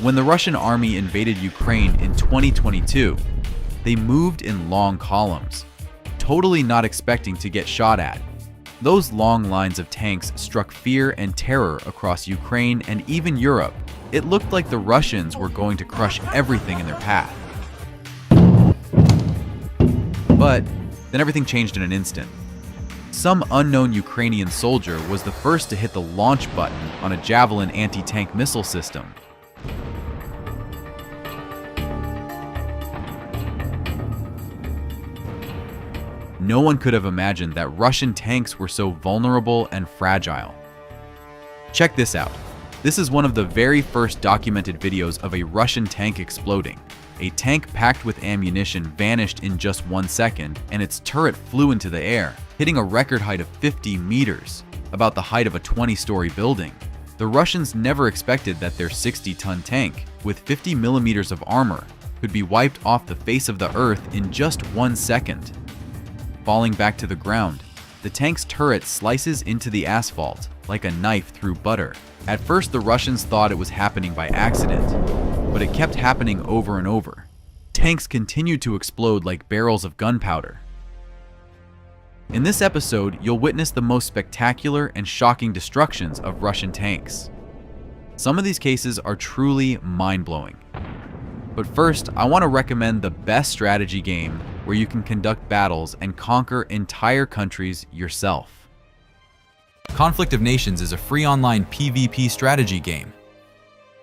When the Russian army invaded Ukraine in 2022, they moved in long columns, totally not expecting to get shot at. Those long lines of tanks struck fear and terror across Ukraine and even Europe. It looked like the Russians were going to crush everything in their path. But then everything changed in an instant. Some unknown Ukrainian soldier was the first to hit the launch button on a Javelin anti-tank missile system. No one could have imagined that Russian tanks were so vulnerable and fragile. Check this out. This is one of the very first documented videos of a Russian tank exploding. A tank packed with ammunition vanished in just 1 second, and its turret flew into the air, hitting a record height of 50 meters, about the height of a 20-story building. The Russians never expected that their 60-ton tank, with 50 millimeters of armor, could be wiped off the face of the earth in just 1 second. Falling back to the ground, the tank's turret slices into the asphalt like a knife through butter. At first, the Russians thought it was happening by accident, but it kept happening over and over. Tanks continued to explode like barrels of gunpowder. In this episode, you'll witness the most spectacular and shocking destructions of Russian tanks. Some of these cases are truly mind-blowing. But first, I want to recommend the best strategy game where you can conduct battles and conquer entire countries yourself. Conflict of Nations is a free online PvP strategy game.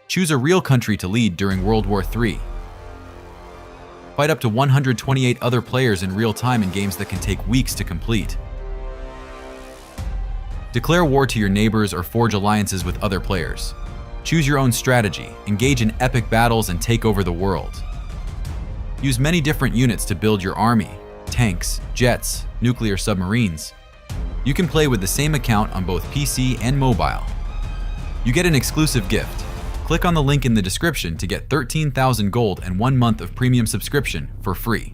Choose a real country to lead during World War III. Fight up to 128 other players in real time in games that can take weeks to complete. Declare war to your neighbors or forge alliances with other players. Choose your own strategy, engage in epic battles, and take over the world. Use many different units to build your army: tanks, jets, nuclear submarines. You can play with the same account on both PC and mobile. You get an exclusive gift. Click on the link in the description to get 13,000 gold and 1 month of premium subscription for free.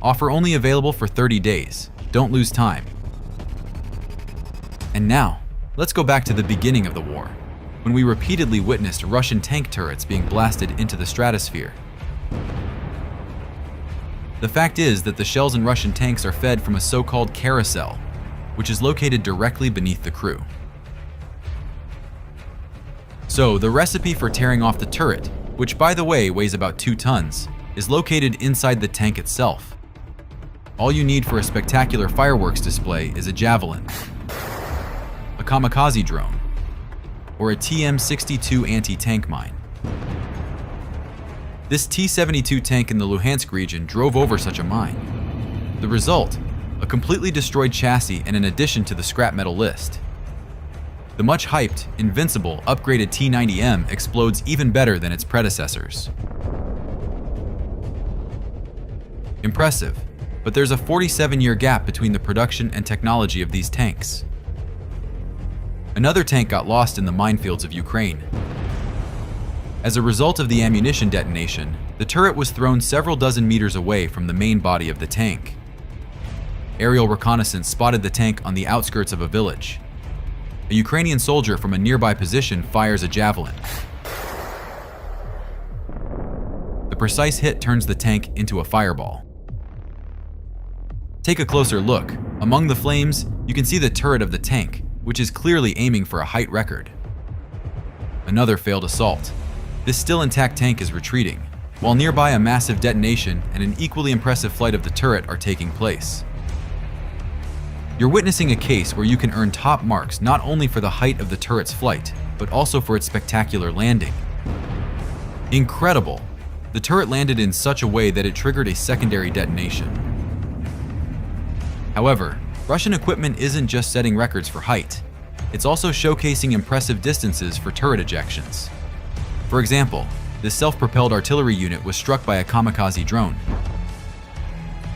Offer only available for 30 days. Don't lose time. And now, let's go back to the beginning of the war, when we repeatedly witnessed Russian tank turrets being blasted into the stratosphere. The fact is that the shells in Russian tanks are fed from a so-called carousel, which is located directly beneath the crew. So, the recipe for tearing off the turret, which by the way weighs about 2 tons, is located inside the tank itself. All you need for a spectacular fireworks display is a Javelin, a kamikaze drone, or a TM-62 anti-tank mine. This T-72 tank in the Luhansk region drove over such a mine. The result, a completely destroyed chassis and an addition to the scrap metal list. The much-hyped, invincible, upgraded T-90M explodes even better than its predecessors. Impressive, but there's a 47-year gap between the production and technology of these tanks. Another tank got lost in the minefields of Ukraine. As a result of the ammunition detonation, the turret was thrown several dozen meters away from the main body of the tank. Aerial reconnaissance spotted the tank on the outskirts of a village. A Ukrainian soldier from a nearby position fires a javelin. The precise hit turns the tank into a fireball. Take a closer look. Among the flames, you can see the turret of the tank, which is clearly aiming for a height record. Another failed assault. This still intact tank is retreating, while nearby a massive detonation and an equally impressive flight of the turret are taking place. You're witnessing a case where you can earn top marks not only for the height of the turret's flight, but also for its spectacular landing. Incredible! The turret landed in such a way that it triggered a secondary detonation. However, Russian equipment isn't just setting records for height, it's also showcasing impressive distances for turret ejections. For example, this self-propelled artillery unit was struck by a kamikaze drone.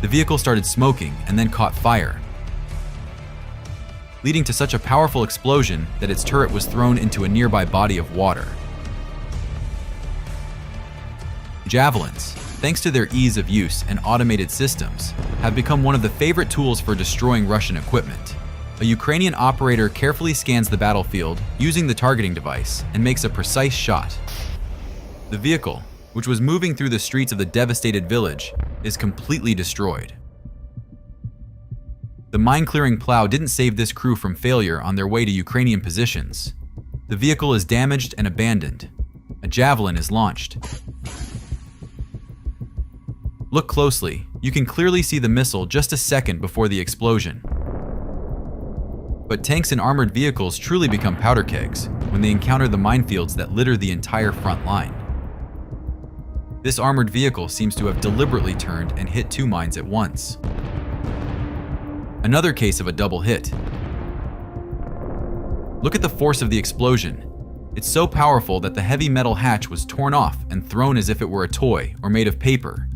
The vehicle started smoking and then caught fire, leading to such a powerful explosion that its turret was thrown into a nearby body of water. Javelins, thanks to their ease of use and automated systems, have become one of the favorite tools for destroying Russian equipment. A Ukrainian operator carefully scans the battlefield using the targeting device and makes a precise shot. The vehicle, which was moving through the streets of the devastated village, is completely destroyed. The mine-clearing plow didn't save this crew from failure on their way to Ukrainian positions. The vehicle is damaged and abandoned. A Javelin is launched. Look closely. You can clearly see the missile just a second before the explosion. But tanks and armored vehicles truly become powder kegs when they encounter the minefields that litter the entire front line. This armored vehicle seems to have deliberately turned and hit 2 mines at once. Another case of a double hit. Look at the force of the explosion. It's so powerful that the heavy metal hatch was torn off and thrown as if it were a toy or made of paper.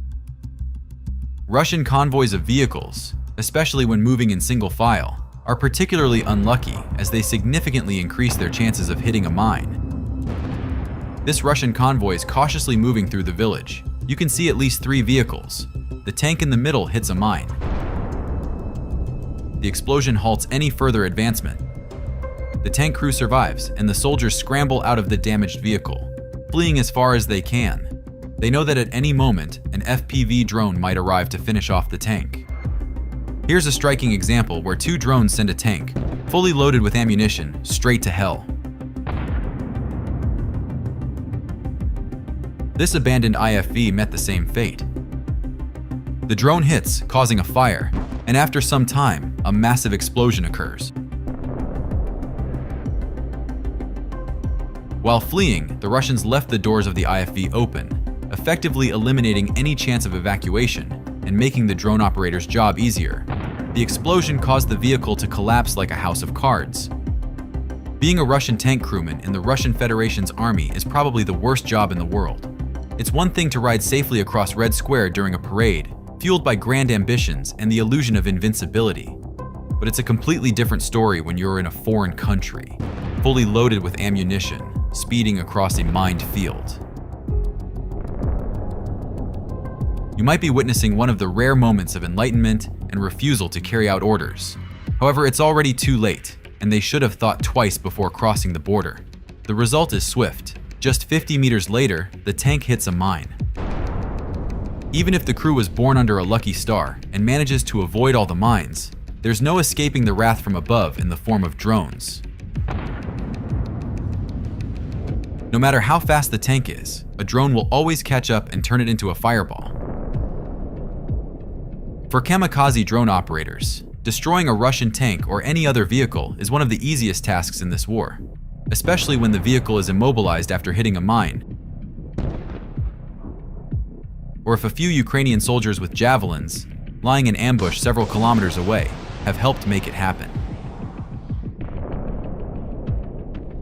Russian convoys of vehicles, especially when moving in single file, are particularly unlucky as they significantly increase their chances of hitting a mine. This Russian convoy is cautiously moving through the village. You can see at least 3 vehicles. The tank in the middle hits a mine. The explosion halts any further advancement. The tank crew survives, and the soldiers scramble out of the damaged vehicle, fleeing as far as they can. They know that at any moment, an FPV drone might arrive to finish off the tank. Here's a striking example where 2 drones send a tank, fully loaded with ammunition, straight to hell. This abandoned IFV met the same fate. The drone hits, causing a fire, and after some time, a massive explosion occurs. While fleeing, the Russians left the doors of the IFV open, effectively eliminating any chance of evacuation and making the drone operator's job easier. The explosion caused the vehicle to collapse like a house of cards. Being a Russian tank crewman in the Russian Federation's army is probably the worst job in the world. It's one thing to ride safely across Red Square during a parade, fueled by grand ambitions and the illusion of invincibility. But it's a completely different story when you're in a foreign country, fully loaded with ammunition, speeding across a mined field. You might be witnessing one of the rare moments of enlightenment and refusal to carry out orders. However, it's already too late, and they should have thought twice before crossing the border. The result is swift. Just 50 meters later, the tank hits a mine. Even if the crew was born under a lucky star and manages to avoid all the mines, there's no escaping the wrath from above in the form of drones. No matter how fast the tank is, a drone will always catch up and turn it into a fireball. For kamikaze drone operators, destroying a Russian tank or any other vehicle is one of the easiest tasks in this war, especially when the vehicle is immobilized after hitting a mine, or if a few Ukrainian soldiers with javelins, lying in ambush several kilometers away, have helped make it happen.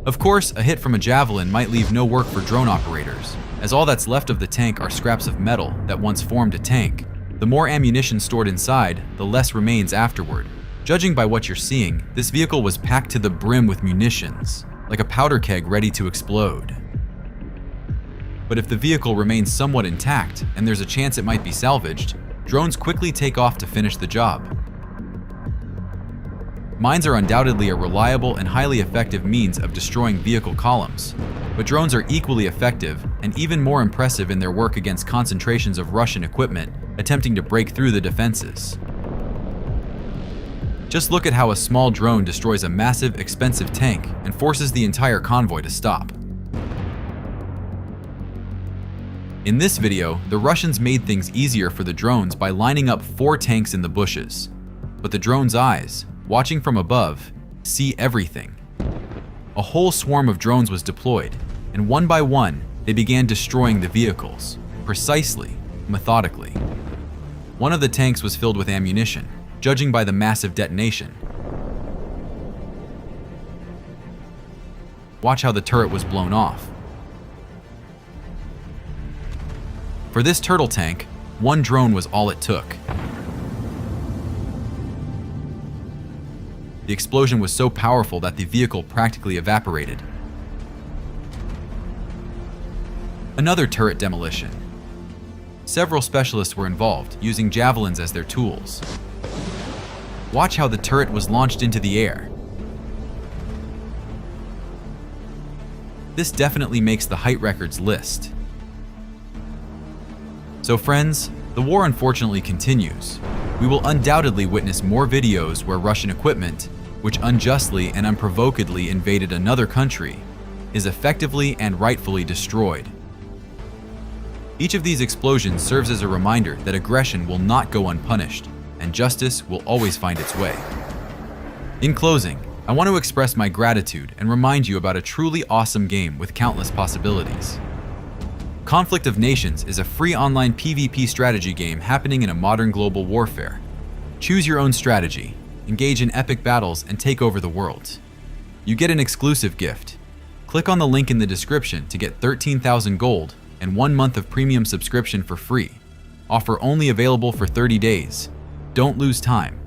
Of course, a hit from a javelin might leave no work for drone operators, as all that's left of the tank are scraps of metal that once formed a tank. The more ammunition stored inside, the less remains afterward. Judging by what you're seeing, this vehicle was packed to the brim with munitions, like a powder keg ready to explode. But if the vehicle remains somewhat intact and there's a chance it might be salvaged, drones quickly take off to finish the job. Mines are undoubtedly a reliable and highly effective means of destroying vehicle columns, but drones are equally effective and even more impressive in their work against concentrations of Russian equipment attempting to break through the defenses. Just look at how a small drone destroys a massive, expensive tank and forces the entire convoy to stop. In this video, the Russians made things easier for the drones by lining up 4 tanks in the bushes. But the drone's eyes, watching from above, see everything. A whole swarm of drones was deployed, and one by one, they began destroying the vehicles, precisely, methodically. One of the tanks was filled with ammunition, judging by the massive detonation. Watch how the turret was blown off. For this turtle tank, 1 drone was all it took. The explosion was so powerful that the vehicle practically evaporated. Another turret demolition. Several specialists were involved, using javelins as their tools. Watch how the turret was launched into the air. This definitely makes the height records list. So friends, the war unfortunately continues. We will undoubtedly witness more videos where Russian equipment, which unjustly and unprovokedly invaded another country, is effectively and rightfully destroyed. Each of these explosions serves as a reminder that aggression will not go unpunished, and justice will always find its way. In closing, I want to express my gratitude and remind you about a truly awesome game with countless possibilities. Conflict of Nations is a free online PvP strategy game happening in a modern global warfare. Choose your own strategy, engage in epic battles, and take over the world. You get an exclusive gift. Click on the link in the description to get 13,000 gold and 1 month of premium subscription for free. Offer only available for 30 days. Don't lose time.